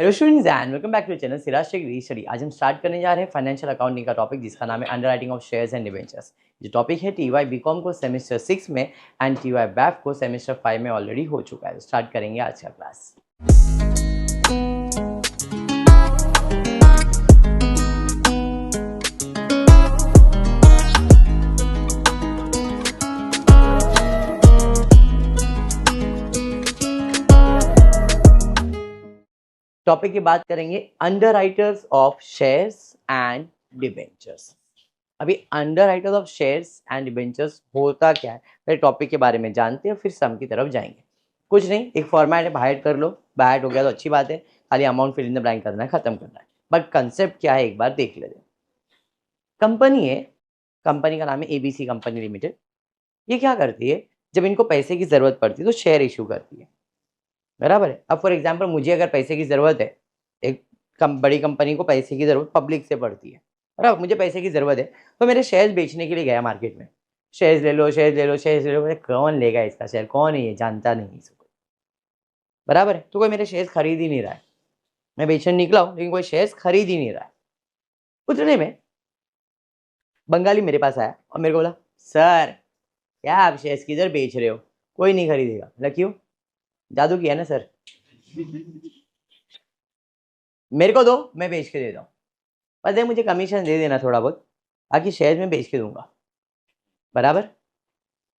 Hello students and welcome back to channel Siraj tech study. आज हम start करने जा रहे हैं फाइनेंशियल अकाउंटिंग का टॉपिक, जिसका नाम है underwriting of shares and debentures. जो टॉपिक है टीवाई बीकॉम को सेमेस्टर 6 में एंड टीवाई बैफ को सेमेस्टर 5 में ऑलरेडी हो चुका है। तो स्टार्ट करेंगे आज का क्लास। टॉपिक की बात करेंगे underwriters of shares and debentures. अभी underwriters of shares and debentures होता क्या है, पहले टॉपिक के बारे में जानते हैं, फिर सम की तरफ जाएंगे। कुछ नहीं, एक फॉर्मेट है, बाइट कर लो, बाइट हो गया तो अच्छी बात है, खाली amount fill in the blank करना है, खत्म करना है। बट कंसेप्ट क्या है एक बार देख लेते हैं। कंपनी है, कंपनी का नाम है एबीसी कंपनी लिमिटेड। ये क्या करती है, जब इनको पैसे की जरूरत पड़ती है तो शेयर इशू करती है, बराबर है। अब फॉर एग्जांपल मुझे अगर पैसे की ज़रूरत है, एक बड़ी कंपनी को पैसे की ज़रूरत पब्लिक से पड़ती है, बराबर, मुझे पैसे की ज़रूरत है तो मेरे शेयर्स बेचने के लिए गया मार्केट में। शेयर्स ले लो, शेयर्स ले लो, शेयर्स ले लो। मेरे कौन लेगा इसका शेयर, कौन है ये, जानता नहीं इसको, बराबर है। तो कोई मेरे शेयर्स खरीद ही नहीं रहा है, मैं बेचने निकला हूँ लेकिन कोई शेयर्स खरीद ही नहीं रहा है। उतने में बंगाली मेरे पास आया और मेरे को बोला, सर क्या आप शेयर्स किधर बेच रहे हो, कोई नहीं खरीदेगा। बोला क्यों, जादू किया ना सर, मेरे को दो, मैं बेच के देता हूँ, पर मुझे कमीशन दे देना थोड़ा बहुत, बाकी शेयर्स में बेच के दूंगा, बराबर।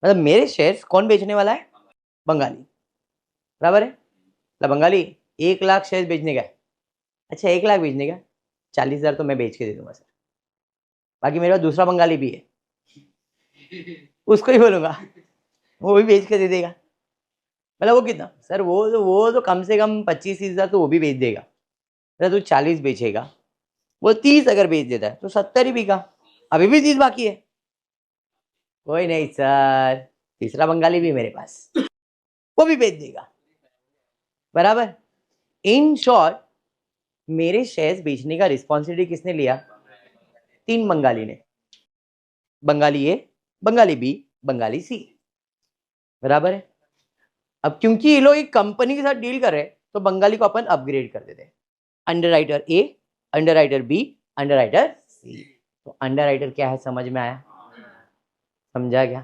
मतलब मेरे शेयर्स कौन बेचने वाला है, बंगाली, बराबर है। तो बंगाली 1 लाख शेयर्स बेचने का है, अच्छा 1 लाख बेचने का, 40,000 तो मैं बेच के दे दूंगा सर। बाकी मेरे पास दूसरा बंगाली भी है, उसको ही बोलूंगा, वो भी बेच के दे देगा। मतलब वो कितना सर, वो तो कम से कम 25,000 तो वो भी बेच देगा। मतलब तू 40 बेचेगा, वो 30 अगर बेच देता है तो 70 ही बिका, अभी भी 30 बाकी है। कोई नहीं सर, तीसरा बंगाली भी मेरे पास, वो भी बेच देगा, बराबर। इन शॉर्ट मेरे शेयर्स बेचने का रिस्पॉन्सिबिलिटी किसने लिया, 3 बंगाली ने, बंगाली ए, बंगाली बी, बंगाली सी, बराबर है। अब क्योंकि ये लोग एक कंपनी के साथ डील कर रहे हैं तो बंगाली को अपन अपग्रेड कर देते हैं, अंडरराइटर ए, अंडरराइटर बी, अंडरराइटर सी। तो अंडरराइटर क्या है समझ में आया, समझा क्या,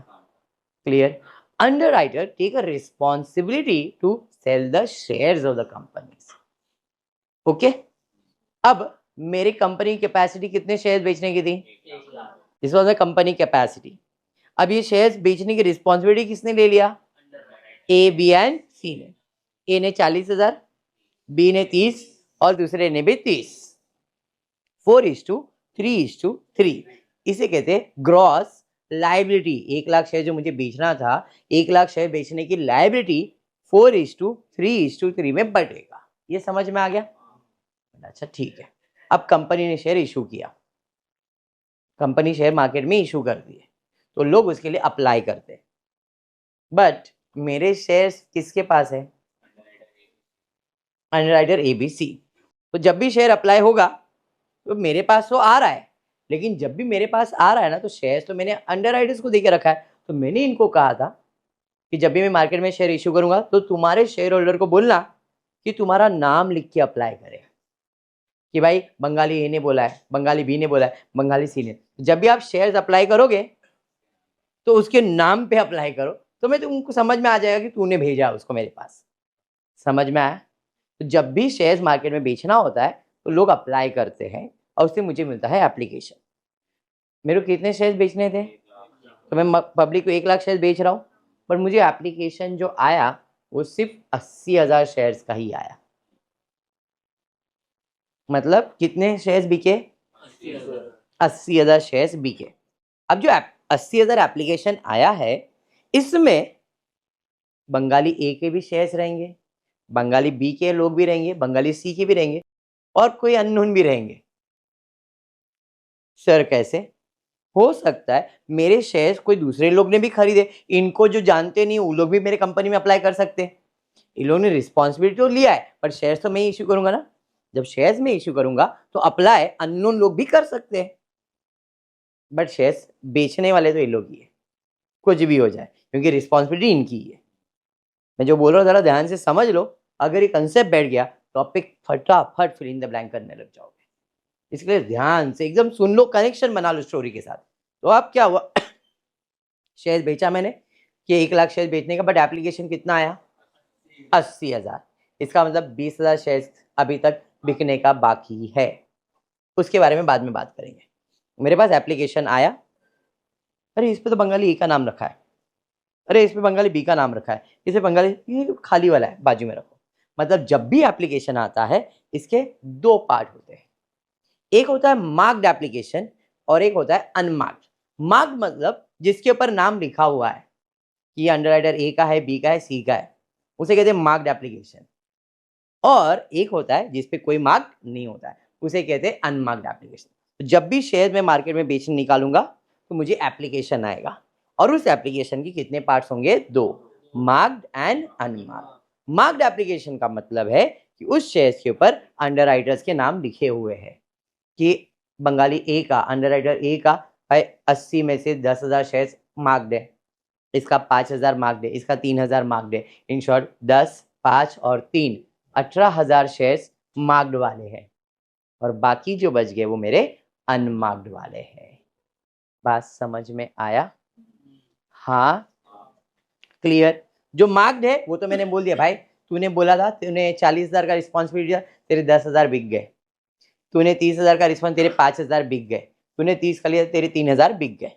clear. Underwriter take a responsibility to sell the shares of the companies, okay. अब मेरी कंपनी कैपेसिटी कितने शेयर्स बेचने की थी, this was the company capacity. अब ये शेयर्स बेचने की रिस्पॉन्सिबिलिटी किसने ले लिया, ए, बी एंड सी ने। ए ने 40,000, बी ने 30 और दूसरे ने भी 30, 4:3:3। इसे कहते हैं ग्रॉस लाइबिलिटी। 1 लाख शेयर जो मुझे बेचना था, 1 लाख शेयर बेचने की लाइबिलिटी 4:3:3 में बटेगा। ये समझ में आ गया, अच्छा ठीक है। अब कंपनी ने शेयर इशू किया, कंपनी शेयर मार्केट में इशू कर दिए तो लोग उसके लिए अप्लाई करते हैं। बट मेरे शेयर्स किसके पास है, अंडरराइटर एबीसी। तो जब भी शेयर अप्लाई होगा तो मेरे पास तो आ रहा है, लेकिन जब भी मेरे पास आ रहा है ना, तो शेयर्स तो मैंने अंडरराइटर्स को देके रखा है। तो मैंने इनको कहा था कि जब भी मैं मार्केट में शेयर इशू करूंगा तो तुम्हारे शेयर होल्डर को बोलना कि तुम्हारा नाम लिख के अप्लाई करे, कि भाई बंगाली ए ने बोला है, बंगाली बी ने बोला है, बंगाली सी ने। जब भी आप शेयर्स अप्लाई करोगे तो उसके नाम पे अप्लाई करो, तो मैं तुमको समझ में आ जाएगा कि तूने भेजा उसको मेरे पास, समझ में आया। तो जब भी शेयर्स मार्केट में बेचना होता है तो लोग अप्लाई करते हैं और उससे मुझे मिलता है एप्लीकेशन। मेरे को कितने शेयर्स बेचने थे, तो मैं पब्लिक को 1 लाख शेयर्स बेच रहा हूँ, पर मुझे एप्लीकेशन जो आया वो सिर्फ 80,000 शेयर्स का ही आया। मतलब कितने शेयर्स बिके, 80,000 शेयर्स बिके। अब जो 80,000 एप्लीकेशन आया है, इसमें बंगाली ए के भी शेयर्स रहेंगे, बंगाली बी के लोग भी रहेंगे, बंगाली सी के भी रहेंगे और कोई अननोन भी रहेंगे। सर कैसे हो सकता है, मेरे शेयर्स कोई दूसरे लोग ने भी खरीदे, इनको जो जानते नहीं वो लोग भी मेरे कंपनी में अप्लाई कर सकते हैं। इन लोगों ने रिस्पॉन्सिबिलिटी तो लिया है, पर शेयर्स तो मैं ही इश्यू करूंगा ना। जब शेयर्स में इश्यू करूंगा तो अप्लाई अननोन लोग भी कर सकते हैं, बट शेयर्स बेचने वाले तो ये लोग ही है, कुछ भी हो जाए, क्योंकि रिस्पॉन्सिबिलिटी इनकी है। मैं जो बोल रहा हूँ जरा ध्यान से समझ लो, अगर ये कंसेप्ट बैठ गया टॉपिक फटाफट फिल इन द ब्लैंक करने लग जाओगे। इसलिए ध्यान से एकदम सुन लो, कनेक्शन बना लो स्टोरी के साथ। तो अब क्या हुआ, शेयर बेचा मैंने कि 1 लाख शेयर बेचने का, बट एप्लीकेशन कितना आया 80,000। इसका मतलब 20,000 शेयर अभी तक बिकने का बाकी है, उसके बारे में बाद में बात करेंगे। मेरे पास एप्लीकेशन आया, अरे इस पे तो बंगाली ए का नाम रखा है, अरे इस पे बंगाली बी का नाम रखा है, इसे बंगाली, ये खाली वाला है बाजू में रखो। मतलब जब भी एप्लीकेशन आता है इसके 2 पार्ट होते हैं, एक होता है मार्क्ड एप्लीकेशन और एक होता है अनमार्क्ड। मार्क्ड मतलब जिसके ऊपर नाम लिखा हुआ है कि अंडरराइटर ए का है, बी का है, सी का है, उसे कहते हैं मार्क्ड एप्लीकेशन। और एक होता है जिसपे कोई मार्क नहीं होता है, उसे कहते हैं अनमार्क्ड एप्लीकेशन। तो जब भी शेयर मैं मार्केट में बेचने निकालूंगा तो मुझे एप्लीकेशन आएगा, और उस एप्लीकेशन की कितने पार्ट्स होंगे, 2, marked and unmarked. Marked application का मतलब है कि उस शेयर के ऊपर अंडरराइटर्स के नाम लिखे हुए हैं कि बंगाली ए का, अंडरराइटर ए का 80 में से 10,000 शेयर मार्क्ड है, इसका 5,000 मार्क्ड है, इसका 3,000 मार्क्ड है। इन शॉर्ट 10, 5 और 3, 18,000 शेयर्स मार्क्ड वाले हैं, और बाकी जो बच गए वो मेरे अनमार्क्ड वाले हैं। बात समझ में आया? हाँ, क्लियर। जो मार्क्ड है वो तो मैंने बोल दिया भाई, तूने बोला था, तूने 40,000 का रिस्पॉन्सिबिलिटी दिया, तेरे 10,000 बिक गए। तूने 30,000 का रिस्पॉन्स, तेरे 5,000 बिक गए। तूने 30 का लिया, तेरे 3,000 बिक गए।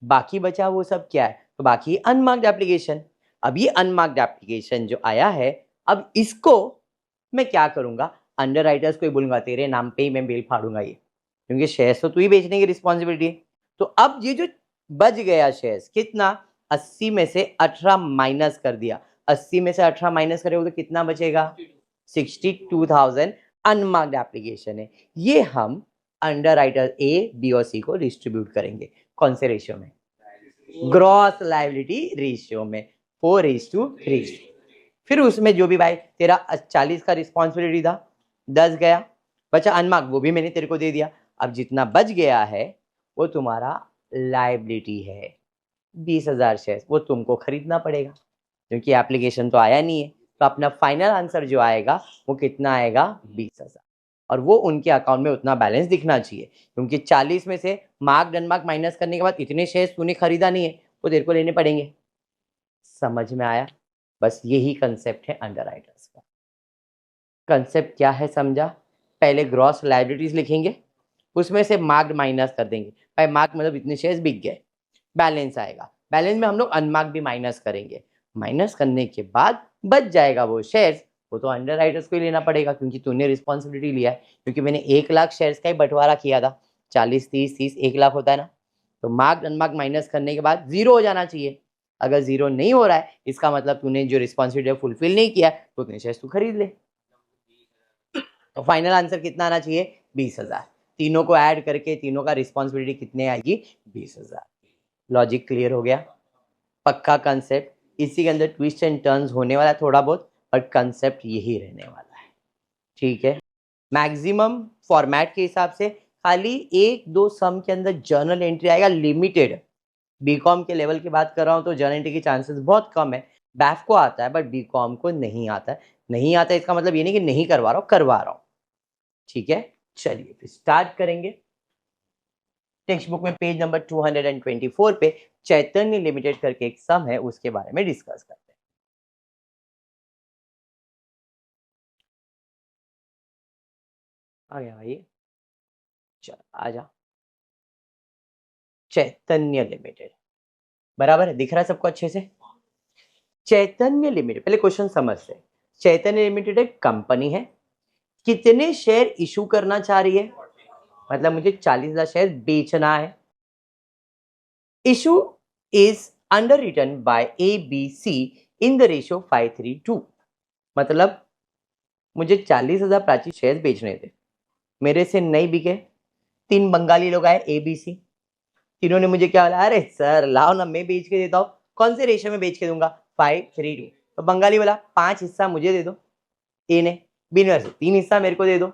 बाकी बचा वो सब क्या है, तो बाकी अनमार्क्ड एप्लीकेशन। अब ये अनमार्क्ड एप्लीकेशन जो आया है, अब इसको मैं क्या करूंगा, अंडरराइटर्स को ही बोलूंगा तेरे नाम पे ही मैं बिल फाड़ूंगा ये, क्योंकि शेयर्स तो तू ही बेचने की रिस्पॉन्सिबिलिटी है। तो अब ये जो बच गया शेयर्स कितना, 80 में से 18 माइनस कर दिया, 80 में से 18 माइनस करेगा तो कितना बचेगा, 62,000 अनमार्क्ड एप्लीकेशन है। ये हम अंडरराइटर ए, बी और सी को डिस्ट्रीब्यूट करेंगे, कौन से रेशियो में, ग्रॉस लायबिलिटी रेशियो में, 4:3। फिर उसमें जो भी भाई तेरा 40 का रिस्पॉन्सिबिलिटी था, 10 गया, बचा अनमार्क, वो भी मैंने तेरे को दे दिया। अब जितना बच गया है वो तुम्हारा लायबिलिटी है, 20,000 शेयर, वो तुमको खरीदना पड़ेगा क्योंकि एप्लीकेशन तो आया नहीं है। तो अपना फाइनल आंसर जो आएगा वो कितना आएगा, 20,000, और वो उनके अकाउंट में उतना बैलेंस दिखना चाहिए, क्योंकि 40 में से मार्क अनमार्क माइनस करने के बाद इतने शेयर्स तूने खरीदा नहीं है, वो तेरे को लेने पड़ेंगे। समझ में आया? बस यही कंसेप्ट है अंडरराइटर्स का। कंसेप्ट क्या है समझा? पहले ग्रॉस लायबिलिटीज लिखेंगे, उसमें से मार्क्ड माइनस कर देंगे। भाई मार्क मतलब इतने शेयर्स बिक गए, बैलेंस आएगा, बैलेंस में हम लोग अनमार्क भी माइनस करेंगे। माइनस करने के बाद बच जाएगा वो शेयर्स, वो तो अंडरराइटर्स को ही लेना पड़ेगा क्योंकि तूने रिस्पॉन्सिबिलिटी लिया है। क्योंकि मैंने 1 लाख शेयर्स का ही बंटवारा किया था, 40, 30, 30, 1 लाख होता है ना। तो मार्क अनमार्क माइनस करने के बाद 0 हो जाना चाहिए। अगर 0 नहीं हो रहा है, इसका मतलब तूने जो रिस्पॉन्सिबिलिटी फुलफिल नहीं किया है, तो उतने शेयर्स तू खरीद ले। तो फाइनल आंसर कितना आना चाहिए, 20,000। तीनों को ऐड करके तीनों का रिस्पॉन्सिबिलिटी कितने आएगी, 20,000। लॉजिक क्लियर हो गया? पक्का कंसेप्ट। इसी के अंदर ट्विस्ट एंड टर्न्स होने वाला है थोड़ा बहुत, बट कंसेप्ट यही रहने वाला है, ठीक है। मैक्सिमम फॉर्मेट के हिसाब से खाली 1-2 सम के अंदर जर्नल एंट्री आएगा, लिमिटेड। बीकॉम के लेवल की बात कर रहा हूँ तो जर्नल एंट्री की चांसेस बहुत कम है। बैफ को आता है बट बीकॉम को नहीं आता है। नहीं आता है इसका मतलब ये नहीं कि नहीं करवा रहा हूँ, करवा रहा हूँ, ठीक है। चलिए फिर स्टार्ट करेंगे। टेक्स्ट बुक में पेज नंबर 224 पे चैतन्य लिमिटेड करके एक सम है, उसके बारे में डिस्कस करते हैं। आ गया भाई, चल आजा। चैतन्य लिमिटेड, बराबर है, दिख रहा है सबको अच्छे से। चैतन्य लिमिटेड, पहले क्वेश्चन समझते हैं। चैतन्य लिमिटेड एक कंपनी है, कितने शेयर इशू करना चाह रही है, मतलब मुझे 40,000 शेयर बेचना है। Issue is underwritten by ABC in the ratio 5:3:2। मतलब मुझे 40,000 प्राची शेयर बेचने थे, मेरे से नहीं बिके। 3 बंगाली लोग आए ABC, तीनों ने मुझे क्या बोला, अरे सर लाओ ना मैं बेच के देता हूँ। कौन से रेशियो में बेच के दूंगा, 5:3:2। तो बंगाली बोला 5 हिस्सा मुझे दे दो, ए ने। बी ने 3 हिस्सा मेरे को दे दो,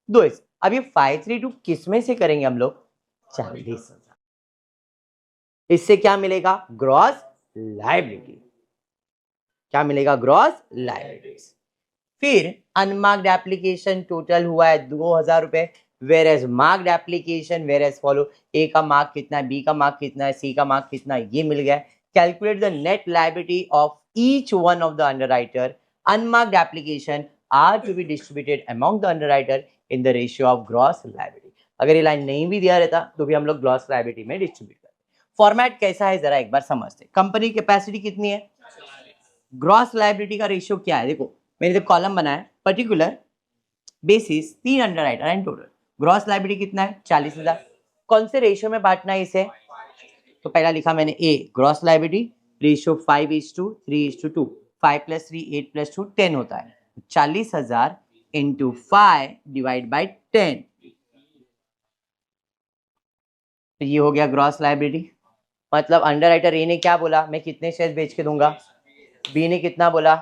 2 हिस्सा। अब ये 5:3:2 किस में से करेंगे हम लोग, 40,000। इससे क्या मिलेगा, ग्रॉस लायबिलिटी। क्या मिलेगा, ग्रॉस लायबिलिटीज। फिर अनमार्क्ड एप्लीकेशन टोटल हुआ है 2000 रुपए, whereas marked application were as follow, A का मार्क कितना है, बी का मार्क कितना है, सी का मार्क कितना है, ये मिल गया। Calculate the net liability of each one of the underwriter, unmarked application are to be distributed among the underwriter in the ratio of gross liability. अगर ये लाइन नहीं भी दिया रहता तो भी हम लोग ग्रॉस लायबिलिटी में डिस्ट्रीब्यूट करते। फॉर्मेट कैसा है जरा एक बार समझते। कंपनी कैपेसिटी कितनी है, ग्रॉस लायबिलिटी का रेशियो क्या है, देखो मैंने जो कॉलम बनाया है particular basis 3 underwriter and total gross liability कितना है 40,000। कौन से रेशियो में बांटना है इसे, तो पहला लिखा मैंने ए ग्रॉस लायबिलिटी रेशियो 5:3:2, 5 + 3 8 + 2 10 होता है, 40,000 इंटू 5 डिवाइड बाई 10, तो ये हो गया ग्रॉस लायबिलिटी। मतलब अंडरराइटर ए ने क्या बोला, मैं कितने शेयर बेच के दूंगा, बी ने कितना बोला,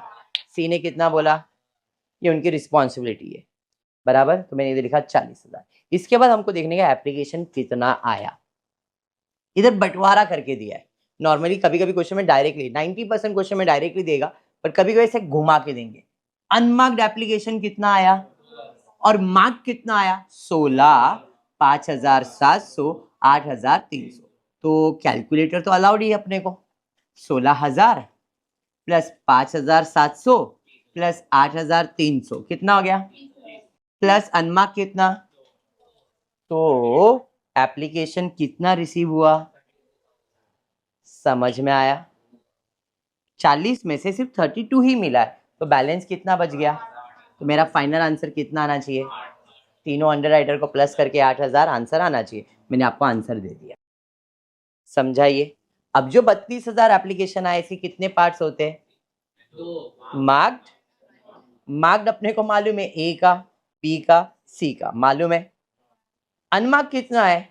सी ने कितना बोला, ये उनकी रिस्पॉन्सिबिलिटी है, बराबर। तो मैंने इधर लिखा 40,000। इसके बाद हमको देखने का एप्लीकेशन कितना आया, इधर बंटवारा करके दिया है। नॉर्मली कभी कभी क्वेश्चन में डायरेक्टली 90% क्वेश्चन में डायरेक्टली देगा, पर कभी कभी ऐसे घुमा के देंगे। अनमार्क्ड एप्लीकेशन कितना आया और मार्क कितना आया, 16, 5,700, 8,300। तो कैलकुलेटर तो अलाउड ही है अपने को, 16,000 प्लस 5,700 प्लस 8,300 कितना हो गया, प्लस अनमार्क कितना, तो एप्लीकेशन कितना रिसीव हुआ, समझ में आया। 40 में से सिर्फ 32 ही मिला है, तो बैलेंस कितना बच गया, तो मेरा फाइनल आंसर कितना आना चाहिए, तीनों अंडरराइटर को प्लस करके 8,000 आंसर आना चाहिए। मैंने आपको आंसर दे दिया, समझाइए। अब जो 32,000 एप्लीकेशन आए, इसके कितने पार्ट्स होते हैं, मार्क्ड, मार्क्ड अपने को मालूम है, ए का, बी का, सी का मालूम है। अनमार्क कितना है,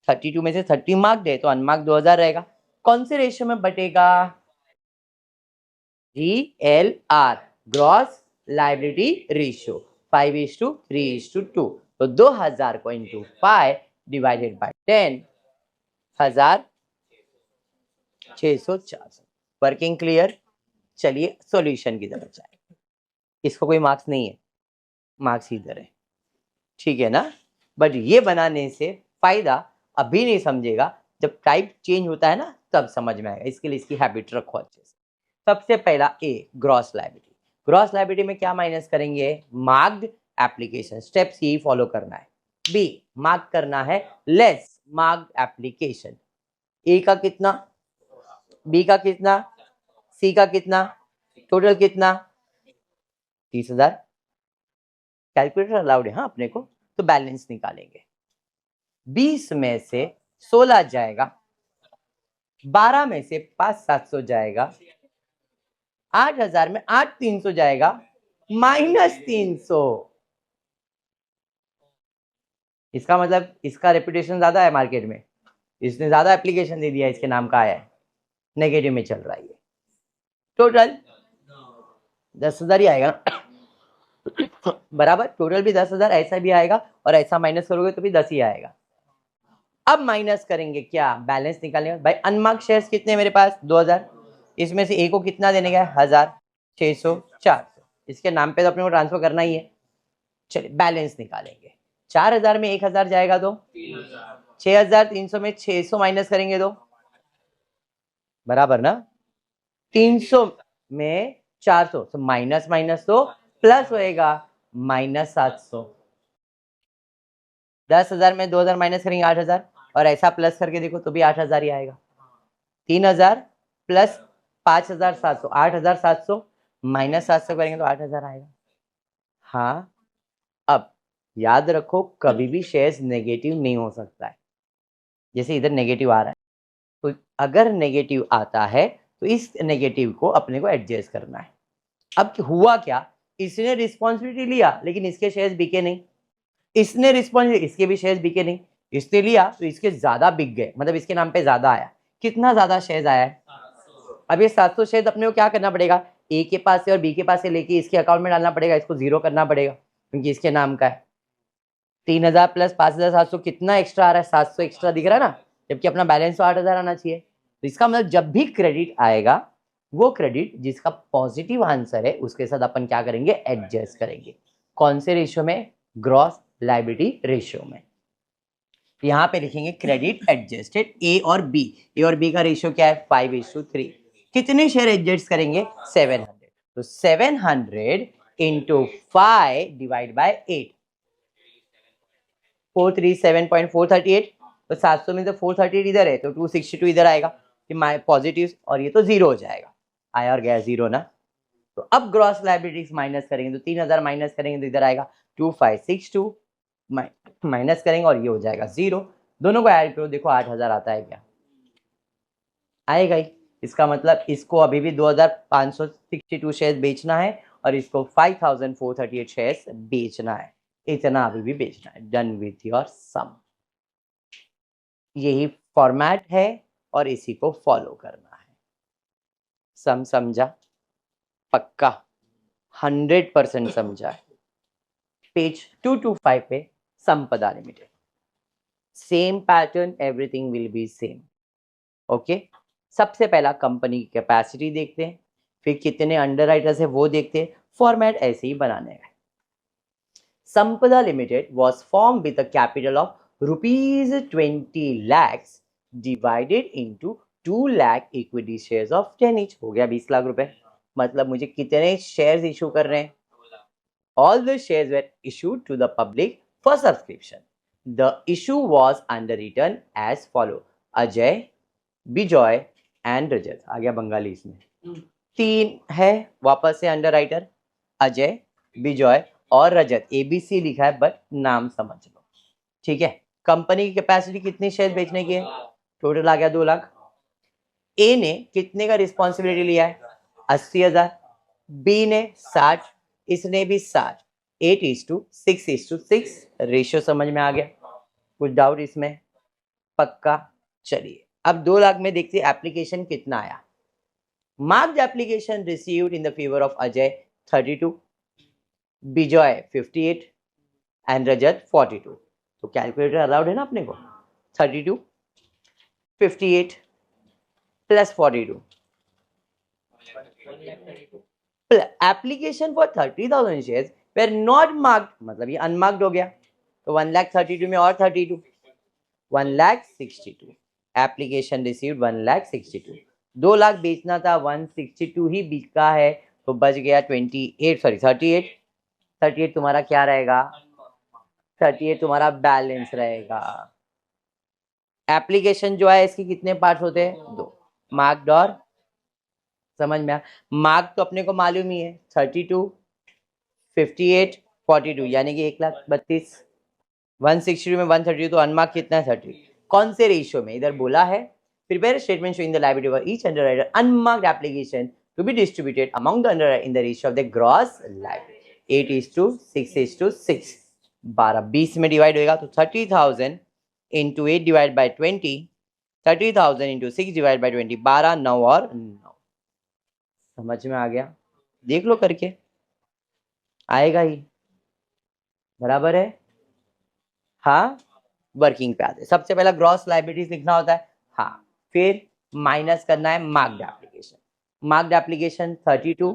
32 में से 30 मार्क्ड है, तो अनमार्क 2000 रहेगा। कौन से रेशियो में बटेगा, GLR ग्रॉस लायबिलिटी रेशियो 5:3:2, तो 2000 को into 5 divided by 10, 1604। Working clear. चलिए सॉल्यूशन की तरफ जाए। इसको कोई मार्क्स नहीं है, मार्क्स इधर है, ठीक है ना। बट ये बनाने से फायदा अभी नहीं समझेगा, जब टाइप चेंज होता है ना तब समझ में आएगा। इसके लिए इसकी हैबिट रखो अच्छे से। सबसे पहला ए ग्रॉस लायबिलिटी, ग्रॉस लायबिलिटी में क्या माइनस करेंगे, मार्क्ड एप्लीकेशन, स्टेप्स यही फॉलो करना है। बी मार्क करना है लेस मार्क्ड एप्लीकेशन, ए का कितना, बी का कितना, सी का कितना, टोटल कितना, 30,000। कैलकुलेटर अलाउड है हाँ अपने को, तो बैलेंस निकालेंगे। 20 में से 16 जाएगा, 12 में से 5,700 जाएगा, 8,000 में 8,300 जाएगा, -300। इसका मतलब इसका रेपुटेशन ज्यादा है मार्केट में, इसने ज्यादा एप्लीकेशन दे दिया, इसके नाम का आया है, नेगेटिव में चल रहा है। टोटल 10,000 ही आएगा बराबर, टोटल भी 10,000, ऐसा भी आएगा और ऐसा माइनस करोगे तो भी 10 ही आएगा। अब माइनस करेंगे क्या, बैलेंस निकालेंगे। भाई अनमार्क शेयर्स कितने मेरे पास 2000, इसमें से ए को कितना देने का है 1000, 600, 400, इसके नाम पे तो अपने को ट्रांसफर करना ही है। चलिए बैलेंस निकालेंगे। 4,000 में 1,000 जाएगा तो 6,300 में 600 माइनस करेंगे तो बराबर ना, 300 में 400, तो माइनस माइनस तो प्लस होएगा, -700। 10,000 में 2,000 माइनस करेंगे 8,000, और ऐसा प्लस करके देखो तो भी 8,000 ही आएगा। 3,000 प्लस 5,700, 8,700 -700 करेंगे तो 8,000 आएगा। हाँ, अब याद रखो कभी भी शेयर्स नेगेटिव नहीं हो सकता है, जैसे इधर नेगेटिव आ रहा है, तो अगर नेगेटिव आता है तो इस नेगेटिव को अपने को एडजस्ट करना है। अब हुआ क्या, इसने रिस्पॉन्सिबिलिटी लिया लेकिन इसके शेयर्स बिके नहीं, इसने रिस्पॉन्सिबिलिटी, इसके भी शेयर्स बिके नहीं, इसने लिया तो इसके ज्यादा बिक गए, मतलब इसके नाम पे ज्यादा आया। कितना ज्यादा शेयर्स आया है, अब ये 700 शेयर्स अपने को क्या करना पड़ेगा, ए के पास से और बी के पास से लेके इसके अकाउंट में डालना पड़ेगा, इसको जीरो करना पड़ेगा क्योंकि इसके नाम का है। 3,000 प्लस 5,700 कितना एक्स्ट्रा आ रहा है, 700 एक्स्ट्रा दिख रहा है ना, जबकि अपना बैलेंस तो 8,000 आना चाहिए। तो इसका मतलब जब भी क्रेडिट आएगा वो क्रेडिट जिसका पॉजिटिव आंसर है उसके साथ अपन क्या करेंगे, एडजस्ट करेंगे। कौन से रेशियो में, ग्रॉस लायबिलिटी रेशियो में। यहाँ पे लिखेंगे क्रेडिट एडजस्टेड ए और बी। ए और बी का रेशियो क्या है, 5:3। कितने शेयर एडजस्ट करेंगे, 700। तो 700 इंटू 5 डिवाइड बाय 8, 437.438। तो 700 में से 438 इधर है तो 262 इधर आएगा, पॉजिटिव, और ये तो जीरो हो जाएगा। आया और गया जीरो ना। तो अब ग्रॉस लायबिलिटीज माइनस करेंगे तो 3000 माइनस करेंगे तो इधर आएगा 2562, माइनस करेंगे और ये हो जाएगा जीरो। दोनों को ऐड करो, देखो 8000 आता है क्या, आएगा ही। इसका मतलब इसको अभी भी 2562 शेयर बेचना है और इसको 5438 शेयर बेचना है, इतना अभी भी बेचना है। डन विथ योर सम। यही फॉर्मेट है और इसी को फॉलो करना है। सम समझा, पक्का 100% समझा है। पेज 225 पे संपदा limited, same pattern, everything will be same. Okay, सबसे पहला कंपनी की कैपेसिटी देखते हैं, फिर कितने अंडरराइटर्स है वो देखते हैं। फॉर्मेट ऐसे ही बनाने हैं। संपदा limited was formed with a capital of rupees 20 lakhs divided into 2 lakh equity shares of 10 each। हो गया 20 लाख रुपए। मतलब मुझे कितने शेयर्स इशू कर रहे हैं, all the shares were issued to the public for subscription. The issue was underwritten as follow: Ajay, Bijoy and Rajat. आ गया बंगाली इसमें, तीन है वापस से अंडरराइटर, अजय, बिजॉय और रजत। एबीसी लिखा है बट नाम समझ लो, ठीक है। कंपनी की कैपेसिटी कितनी शेयर बेचने की है, टोटल आ गया 2 लाख। ए ने कितने का रिस्पॉन्सिबिलिटी लिया है, 80,000। बी ने 60, इसने भी 60। 8:6:6 रेशियो समझ में आ गया, कुछ डाउट इसमें, पक्का। चलिए अब 2 लाख में देखते हैं एप्लीकेशन कितना आया। Marked application received in the favour of Ajay 32, Bijoy 58 and Rajat 42। तो कैलकुलेटर अलाउड है ना अपने को। 32 58 plus 42, application for 30,000 shares were not marked, मतलब ये अनमार्क्ड हो गया। तो 1,32,000 में और 32, 1,62,000। Application received 1,62,000। 2 लाख बेचना था, 162 ही बिका है, तो बच गया 38 तुम्हारा क्या रहेगा, 38 तुम्हारा बैलेंस रहेगा। एप्लीकेशन जो है इसके कितने पार्ट्स होते हैं, 2, मार्क्ड और, समझ में आया। मार्क तो अपने को मालूम ही है, 32 58 42 यानी कि 1,32,000। 162 में 132 तो अनमार्क कितना है, 30। कौन से रेशियो में, इधर बोला है prepare statement showing the liability of each underwriter unmarked application to be distributed among the underwriter in the ratio of the gross liability 8:6:6। 20 में डिवाइड होगा तो 30,000 into 8 divide by 20, 30,000 into 6 divide by 20, 12, 9 और 9। समझ में आ गया, देख लो करके, आएगा ही, बराबर है। हाँ, वर्किंग पे आते हैं। सबसे पहला ग्रॉस लायबिलिटीज लिखना होता है, हाँ, फिर माइनस करना है marked application. Marked application 32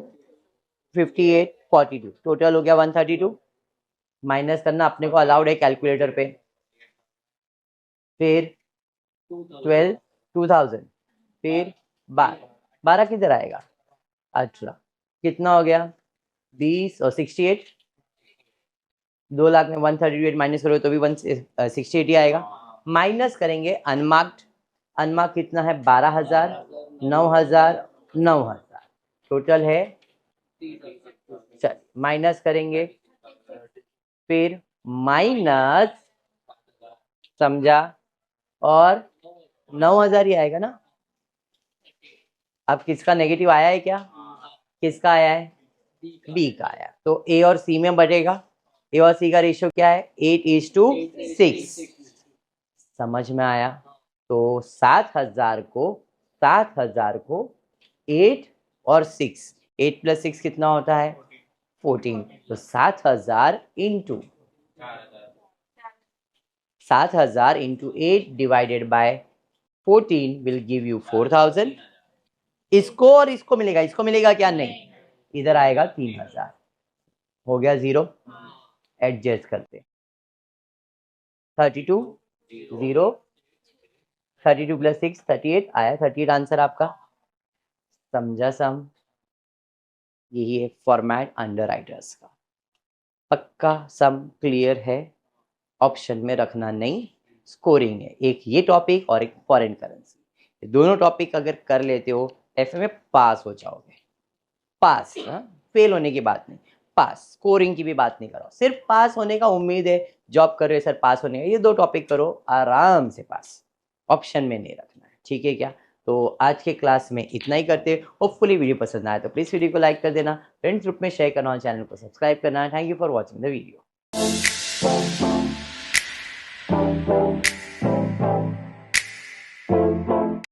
58 42, total हो गया 132। माइनस करना अपने को अलाउड है कैलकुलेटर पे। फिर 12 2000, फिर 12 किधर आएगा, 18, कितना हो गया 20 और 68। 2 लाख में 138 माइनस करो तो भी 168 ही आएगा। माइनस करेंगे अनमार्क्ड, अनमार्क कितना है 12,000 9,000 9,000, टोटल है, चल माइनस करेंगे, फिर माइनस, समझा, और 9,000 ही आएगा ना। अब किसका नेगेटिव आया है क्या, किसका आया है, बी का आया, तो ए और सी में बढ़ेगा। ए और सी का रेशियो क्या है, 8:6। समझ में आया। तो 7,000 को 8 और 6, 8 + 6 कितना होता है 14। तो 7,000 into 8 divided by 14 will give you 4,000। इसको और इसको मिलेगा, इसको मिलेगा क्या? नहीं, इधर आएगा 3000, हो गया 0, एडजस्ट करते 32 0, 32 प्लस 6 38 आया, 38 आंसर आपका। समझा सम? यही है फॉर्मेट अंडर राइटर्स का। पक्का सम क्लियर है? ऑप्शन में रखना नहीं, स्कोरिंग है, एक ये टॉपिक और एक फॉरेन करेंसी, दोनों टॉपिक अगर कर लेते हो एफ में पास हो जाओगे। पास, फेल होने की बात नहीं, पास, स्कोरिंग की भी बात नहीं करो, सिर्फ पास होने का उम्मीद है, जॉब कर रहे हो सर पास होने का, ये 2 टॉपिक करो आराम से पास, ऑप्शन में नहीं रखना है, ठीक है क्या? तो आज के क्लास में इतना ही करते। होपफुली वीडियो पसंद आया तो प्लीज वीडियो को लाइक कर देना, फ्रेंड्स ग्रुप में शेयर करना और चैनल को सब्सक्राइब करना। Thank you for watching the video.